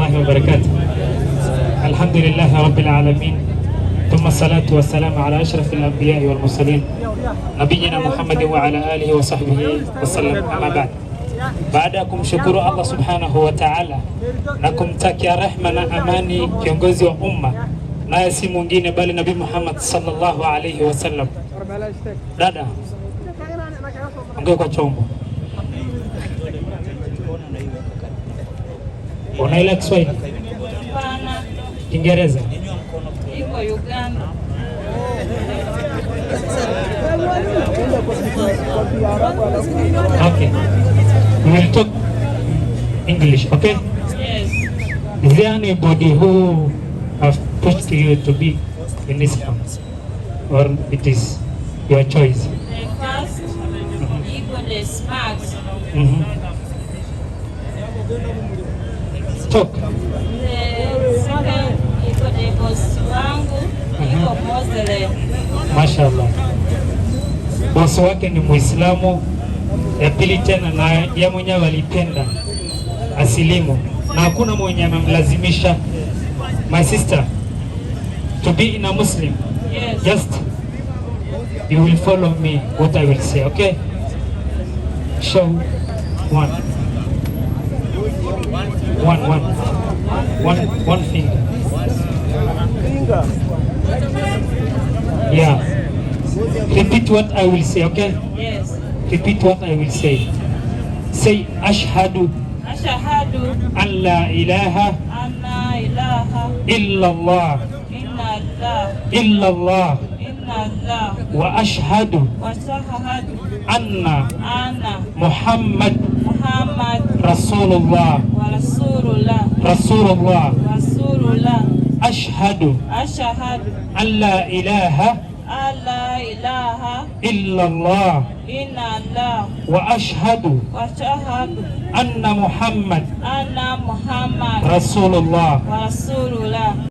warahmatullahi wabarakatuh. Alhamdulillahi rabbil alamin. Thumma salatu wassalamu ala ashrafil anbiya'i wal mursalin nabiyina Muhammadin wa ala alihi wa sahbihi wasallam, amma ba'd. Baada ya kumshukuru Allah subhanahu wa ta'ala na kumtakia rehma na amani kiongozi wa umma, naye si mwingine bali Nabii Muhammad sallallahu alayhi wasallam. Dada, ongea kwa chombo. Unaelewa Kiswahili? Kiingereza? Iko Uganda. Okay. We will talk English, okay? Yes. Is there anybody who have pushed you to be in Islam? Or it is your choice? The first, Iko the smart. Talk. The second, Iko the boss wangu, Iko Muslim. Mashallah. Bosi wake ni Muislamu. Ya pili tena na ya mwenyewe alipenda asilimu na hakuna mwenye amemlazimisha. My sister, to be in a Muslim, Yes. just you will follow me what I will say, okay? Show one finger. Yeah. Repeat what I will say, okay? Yes. Repeat what I will say. Say ashhadu Ashhadu an la ilaha anna ilaha illallah illallah wa ashhadu wa shahadu anna anna Muhammad Muhammad Rasulullah wa rasulullah ashhadu ashhadu an la ilaha alla ilaha illallah illallah wa ashhadu wa shahadu anna Muhammad anna Muhammad Rasulullah. wa rasulullah.